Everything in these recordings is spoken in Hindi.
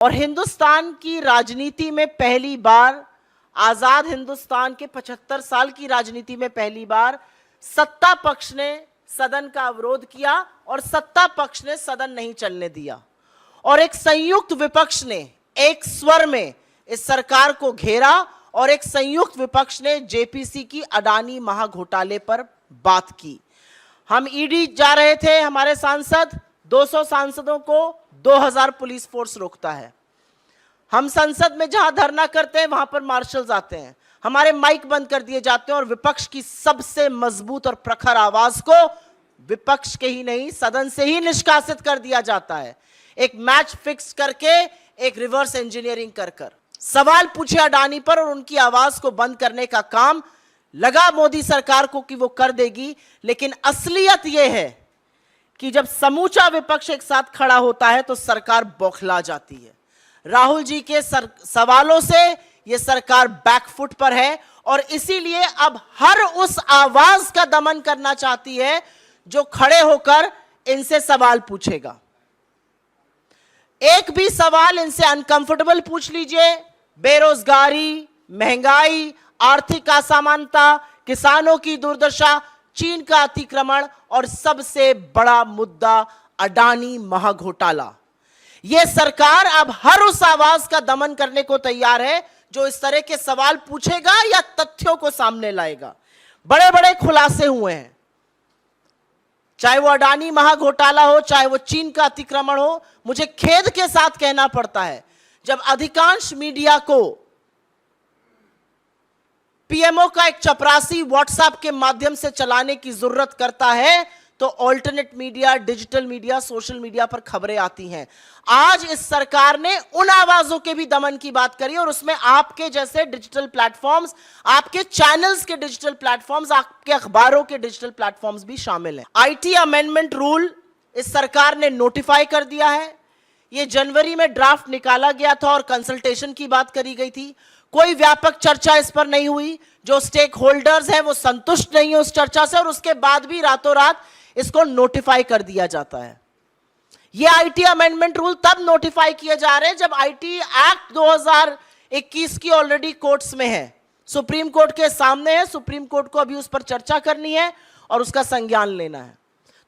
और हिंदुस्तान की राजनीति में पहली बार, आजाद हिंदुस्तान के 75 साल की राजनीति में पहली बार सत्ता पक्ष ने सदन का अवरोध किया और सत्ता पक्ष ने सदन नहीं चलने दिया और एक संयुक्त विपक्ष ने एक स्वर में इस सरकार को घेरा और एक संयुक्त विपक्ष ने जेपीसी की अडानी महाघोटाले पर बात की। हम ईडी जा रहे थे, हमारे सांसद 200 सांसदों को 2000 पुलिस फोर्स रोकता है। हम संसद में जहां धरना करते हैं वहां पर मार्शल्स आते हैं, हमारे माइक बंद कर दिए जाते हैं और विपक्ष की सबसे मजबूत और प्रखर आवाज को विपक्ष के ही नहीं सदन से ही निष्कासित कर दिया जाता है। एक मैच फिक्स करके, एक रिवर्स इंजीनियरिंग कर कर सवाल पूछे अडानी पर और उनकी आवाज को बंद करने का काम लगा मोदी सरकार को कि वो कर देगी। लेकिन असलियत यह है कि जब समूचा विपक्ष एक साथ खड़ा होता है तो सरकार बौखला जाती है। राहुल जी के सवालों से यह सरकार बैकफुट पर है और इसीलिए अब हर उस आवाज का दमन करना चाहती है जो खड़े होकर इनसे सवाल पूछेगा। एक भी सवाल इनसे अनकंफर्टेबल पूछ लीजिए, बेरोजगारी, महंगाई, आर्थिक असमानता, किसानों की दुर्दशा, चीन का अतिक्रमण और सबसे बड़ा मुद्दा अडानी महाघोटाला। यह सरकार अब हर उस आवाज का दमन करने को तैयार है जो इस तरह के सवाल पूछेगा या तथ्यों को सामने लाएगा। बड़े बड़े खुलासे हुए हैं, चाहे वो अडानी महाघोटाला हो, चाहे वो चीन का अतिक्रमण हो। मुझे खेद के साथ कहना पड़ता है, जब अधिकांश मीडिया को पीएमओ का एक चपरासी व्हाट्सएप के माध्यम से चलाने की जरूरत करता है तो alternate media, digital media, social media पर खबरें आती हैं। आज इस सरकार ने उन आवाजों के भी दमन की बात करी और उसमें आपके जैसे डिजिटल प्लेटफॉर्म्स, आपके चैनल्स के डिजिटल प्लेटफॉर्म्स, आपके अखबारों के डिजिटल प्लेटफॉर्म्स भी शामिल हैं। आईटी अमेंडमेंट रूल इस सरकार ने नोटिफाई कर दिया है। यह जनवरी में ड्राफ्ट निकाला गया था और कंसल्टेशन की बात करी गई थी। कोई व्यापक चर्चा इस पर नहीं हुई। जो स्टेक होल्डर्स हैं वो संतुष्ट नहीं है उस चर्चा से और उसके बाद भी रातों रात इसको नोटिफाई कर दिया जाता है। ये आईटी अमेंडमेंट रूल तब नोटिफाई किए जा रहे हैं जब आईटी एक्ट 2021 की ऑलरेडी कोर्ट्स में है, सुप्रीम कोर्ट के सामने है। सुप्रीम कोर्ट को अभी उस पर चर्चा करनी है और उसका संज्ञान लेना है।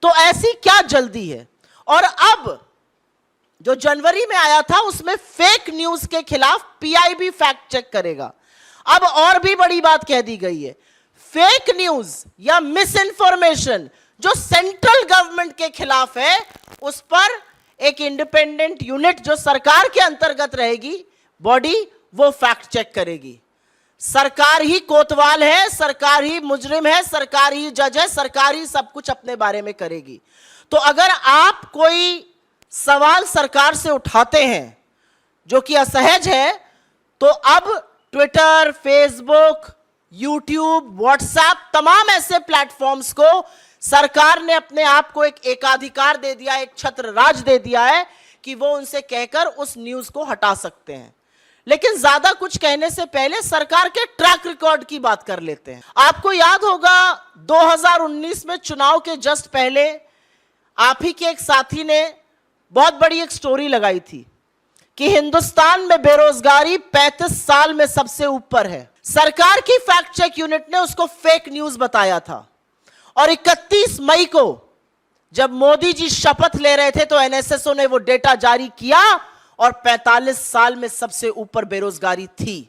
तो ऐसी क्या जल्दी है? और अब जो जनवरी में आया था उसमें फेक न्यूज के खिलाफ पीआईबी फैक्ट चेक करेगा। अब और भी बड़ी बात कह दी गई है, फेक न्यूज या मिस इंफॉर्मेशन जो सेंट्रल गवर्नमेंट के खिलाफ है उस पर एक इंडिपेंडेंट यूनिट जो सरकार के अंतर्गत रहेगी, बॉडी, वो फैक्ट चेक करेगी। सरकार ही कोतवाल है, सरकार ही मुजरिम है, सरकार ही जज है, सरकार ही सब कुछ अपने बारे में करेगी। तो अगर आप कोई सवाल सरकार से उठाते हैं जो कि असहज है तो अब ट्विटर, फेसबुक, यूट्यूब, व्हाट्सएप, तमाम ऐसे प्लेटफॉर्म्स को सरकार ने अपने आप को एक एकाधिकार दे दिया, एक छत्र राज दे दिया है कि वो उनसे कहकर उस न्यूज को हटा सकते हैं। लेकिन ज्यादा कुछ कहने से पहले सरकार के ट्रैक रिकॉर्ड की बात कर लेते हैं। आपको याद होगा 2019 में चुनाव के जस्ट पहले आप ही के एक साथी ने बहुत बड़ी एक स्टोरी लगाई थी कि हिंदुस्तान में बेरोजगारी 35 साल में सबसे ऊपर है। सरकार की फैक्ट चेक यूनिट ने उसको फेक न्यूज बताया था और 31 मई को जब मोदी जी शपथ ले रहे थे तो एनएसएसओ ने वो डेटा जारी किया और 45 साल में सबसे ऊपर बेरोजगारी थी।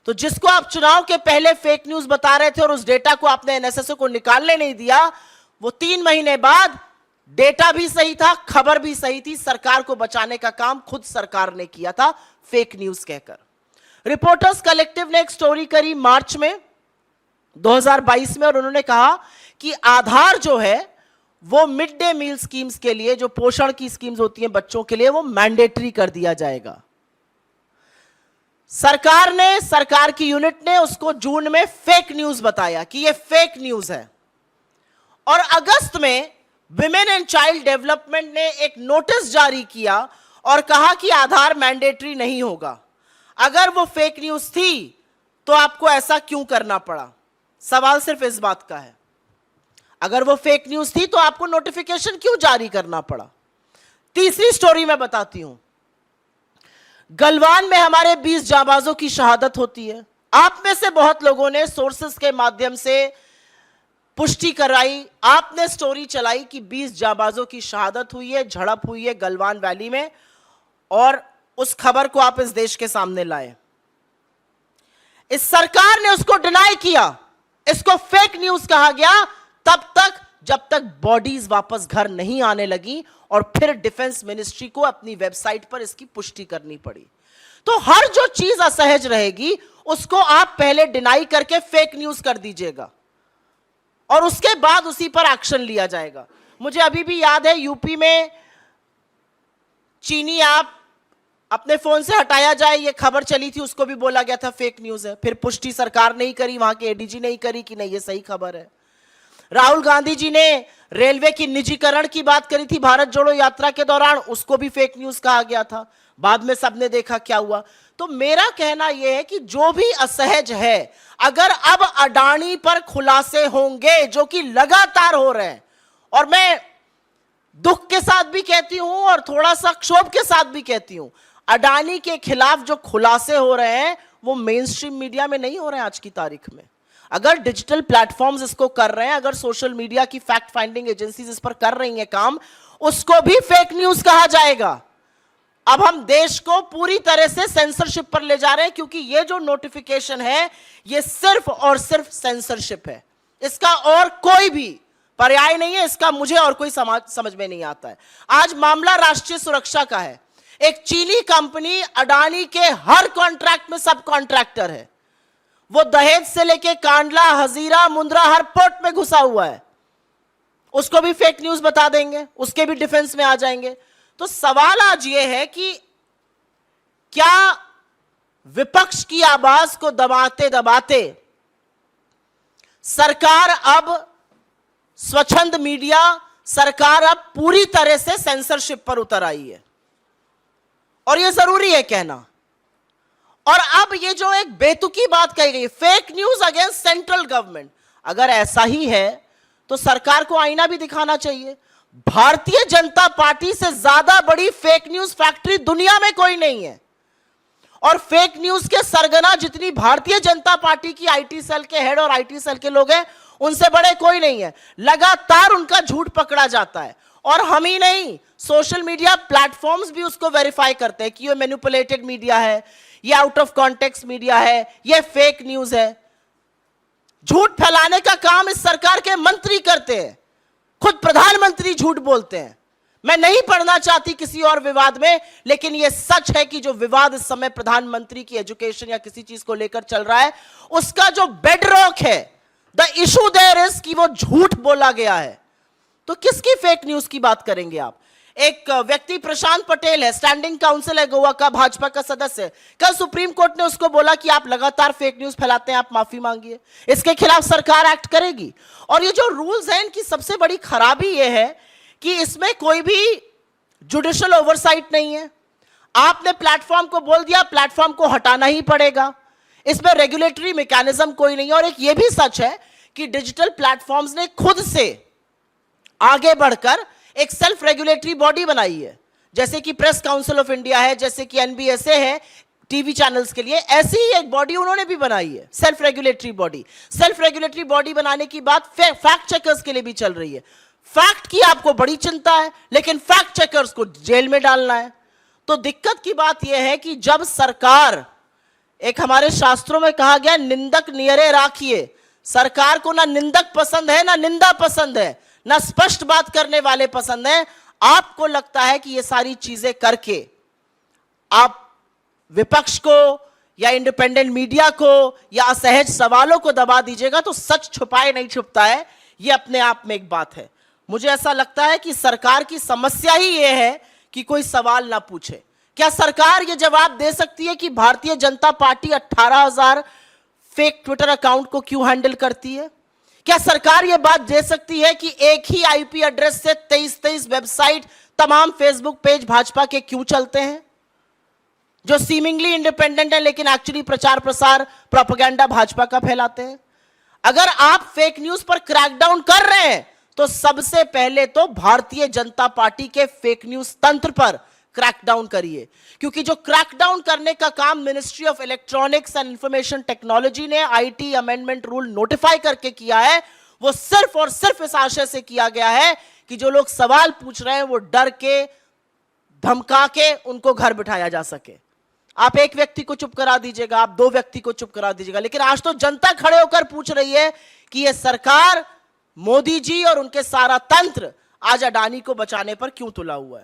तो जिसको आप चुनाव के पहले फेक न्यूज बता रहे थे और उस डेटा को आपने एनएसएसओ को निकालने नहीं दिया, वो 3 महीने बाद डेटा भी सही था, खबर भी सही थी। सरकार को बचाने का काम खुद सरकार ने किया था फेक न्यूज कहकर। रिपोर्टर्स कलेक्टिव ने एक स्टोरी करी मार्च में 2022 में और उन्होंने कहा कि आधार जो है वो मिड डे मील स्कीम्स के लिए, जो पोषण की स्कीम्स होती हैं बच्चों के लिए, वो मैंडेटरी कर दिया जाएगा। सरकार की यूनिट ने उसको जून में फेक न्यूज बताया कि ये फेक न्यूज है और अगस्त में विमेन एंड चाइल्ड डेवलपमेंट ने एक नोटिस जारी किया और कहा कि आधार मैंडेटरी नहीं होगा। अगर वो फेक न्यूज थी तो आपको ऐसा क्यों करना पड़ा? सवाल सिर्फ इस बात का है, अगर वो फेक न्यूज थी तो आपको नोटिफिकेशन क्यों जारी करना पड़ा? तीसरी स्टोरी मैं बताती हूं। गलवान में हमारे 20 जाबाजों की शहादत होती है। आप में से बहुत लोगों ने सोर्सेस के माध्यम से पुष्टि कराई, आपने स्टोरी चलाई कि 20 जाबाजों की शहादत हुई है, झड़प हुई है गलवान वैली में, और उस खबर को आप इस देश के सामने लाए। इस सरकार ने उसको डिनाई किया, इसको फेक न्यूज कहा गया तब तक जब तक बॉडीज वापस घर नहीं आने लगी, और फिर डिफेंस मिनिस्ट्री को अपनी वेबसाइट पर इसकी पुष्टि करनी पड़ी। तो हर जो चीज असहज रहेगी उसको आप पहले डिनाई करके फेक न्यूज कर दीजिएगा और उसके बाद उसी पर एक्शन लिया जाएगा। मुझे अभी भी याद है यूपी में चीनी ऐप अपने फोन से हटाया जाए, ये खबर चली थी, उसको भी बोला गया था फेक न्यूज है। फिर पुष्टि सरकार नहीं करी, वहां के एडीजी नहीं करी कि नहीं ये सही खबर है। राहुल गांधी जी ने रेलवे की निजीकरण की बात करी थी भारत जोड़ो यात्रा के दौरान, उसको भी फेक न्यूज कहा गया था। बाद में सबने देखा क्या हुआ। तो मेरा कहना यह है कि जो भी असहज है, अगर अब अडानी पर खुलासे होंगे जो कि लगातार हो रहे हैं, और मैं दुख के साथ भी कहती हूं और थोड़ा सा क्षोभ के साथ भी कहती हूं, अडानी के खिलाफ जो खुलासे हो रहे हैं वो मेन स्ट्रीम मीडिया में नहीं हो रहे हैं आज की तारीख में। अगर डिजिटल प्लेटफॉर्म्स इसको कर रहे हैं, अगर सोशल मीडिया की फैक्ट फाइंडिंग एजेंसीज इस पर कर रही हैं काम, उसको भी फेक न्यूज कहा जाएगा। अब हम देश को पूरी तरह से सेंसरशिप पर ले जा रहे हैं, क्योंकि ये जो नोटिफिकेशन है ये सिर्फ और सिर्फ सेंसरशिप है, इसका और कोई भी पर्याय नहीं है, इसका मुझे और कोई समझ में नहीं आता है। आज मामला राष्ट्रीय सुरक्षा का है। एक चीनी कंपनी अडानी के हर कॉन्ट्रैक्ट में सब कॉन्ट्रैक्टर है, वो दहेज से लेके कांडला, हजीरा, मुंद्रा हर पोर्ट में घुसा हुआ है, उसको भी फेक न्यूज बता देंगे, उसके भी डिफेंस में आ जाएंगे। तो सवाल आज ये है कि क्या विपक्ष की आवाज को दबाते दबाते सरकार अब स्वच्छंद मीडिया, सरकार अब पूरी तरह से सेंसरशिप पर उतर आई है, और यह जरूरी है कहना। और अब ये जो एक बेतुकी बात कही गई, fake news against central government, अगर ऐसा ही है तो सरकार को आईना भी दिखाना चाहिए। भारतीय जनता पार्टी से ज्यादा बड़ी फेक न्यूज फैक्ट्री दुनिया में कोई नहीं है, और फेक न्यूज के सरगना जितनी भारतीय जनता पार्टी की आईटी सेल के हेड और आईटी सेल के लोग हैं, उनसे बड़े कोई नहीं है। लगातार उनका झूठ पकड़ा जाता है, और हम ही नहीं, सोशल मीडिया प्लेटफॉर्म्स भी उसको वेरीफाई करते हैं कि ये मैनिपुलेटेड मीडिया है, ये आउट ऑफ कॉन्टेक्स्ट मीडिया है, ये फेक न्यूज है। झूठ फैलाने का काम इस सरकार के मंत्री करते हैं, खुद प्रधानमंत्री झूठ बोलते हैं। मैं नहीं पढ़ना चाहती किसी और विवाद में, लेकिन यह सच है कि जो विवाद इस समय प्रधानमंत्री की एजुकेशन या किसी चीज को लेकर चल रहा है, उसका जो बेडरॉक है, द इशू देयर इज कि वो झूठ बोला गया है। तो किसकी फेक न्यूज की बात करेंगे आप? एक व्यक्ति प्रशांत पटेल है, स्टैंडिंग काउंसिल है गोवा का, भाजपा का सदस्य। कल सुप्रीम कोर्ट ने उसको बोला कि आप लगातार फेक न्यूज फैलाते हैं, आप माफी मांगिए। इसके खिलाफ सरकार एक्ट करेगी। और ये जो रूल्स हैं, इनकी सबसे बड़ी खराबी ये है कि इसमें कोई भी जुडिशियल ओवरसाइट नहीं है। आपने प्लेटफॉर्म को बोल दिया, प्लेटफॉर्म को हटाना ही पड़ेगा। इसमें रेगुलेटरी मैकेनिज्म कोई नहीं है। और एक ये भी सच है कि डिजिटल प्लेटफॉर्म्स ने खुद से आगे बढ़कर एक सेल्फ रेगुलेटरी बॉडी बनाई है, जैसे कि प्रेस काउंसिल ऑफ इंडिया है, जैसे कि एनबीएसए है टीवी चैनल्स के लिए, ऐसी ही एक बॉडी उन्होंने भी बनाई है, self regulatory body. Self regulatory body बनाने की बात फैक्ट चेकर्स के लिए भी चल रही है। फैक्ट की आपको बड़ी चिंता है, लेकिन फैक्ट चेकर्स को जेल में डालना है। तो दिक्कत की बात यह है कि जब सरकार, एक हमारे शास्त्रों में कहा गया, निंदक नियरे राखिए। सरकार को ना निंदक पसंद है, ना निंदा पसंद है, ना स्पष्ट बात करने वाले पसंद है। आपको लगता है कि ये सारी चीजें करके आप विपक्ष को या इंडिपेंडेंट मीडिया को या असहज सवालों को दबा दीजिएगा, तो सच छुपाए नहीं छुपता है, ये अपने आप में एक बात है। मुझे ऐसा लगता है कि सरकार की समस्या ही यह है कि कोई सवाल ना पूछे। क्या सरकार यह जवाब दे सकती है कि Bharatiya Janata party 18,000 fake Twitter account को क्यों हैंडल करती है? क्या सरकार यह बात दे सकती है कि एक ही आईपी एड्रेस से 23 वेबसाइट, तमाम फेसबुक पेज भाजपा के क्यों चलते हैं, जो सीमिंगली इंडिपेंडेंट है लेकिन एक्चुअली प्रचार प्रसार प्रोपेगेंडा भाजपा का फैलाते हैं? अगर आप फेक न्यूज पर क्रैकडाउन कर रहे हैं, तो सबसे पहले तो भारतीय जनता पार्टी के फेक न्यूज तंत्र पर क्रैकडाउन करिए, क्योंकि जो क्रैकडाउन करने का काम ministry of electronics and information technology ने आईटी अमेंडमेंट रूल नोटिफाई करके किया है, वो सिर्फ और सिर्फ इस आशय से किया गया है कि जो लोग सवाल पूछ रहे हैं वो डर के, धमका के उनको घर बिठाया जा सके। आप एक व्यक्ति को चुप करा दीजिएगा, आप दो व्यक्ति को चुप करा दीजिएगा, लेकिन आज तो जनता खड़े होकर पूछ रही है कि यह सरकार, मोदी जी और उनके सारा तंत्र आज अडानी को बचाने पर क्यों तुला हुआ है।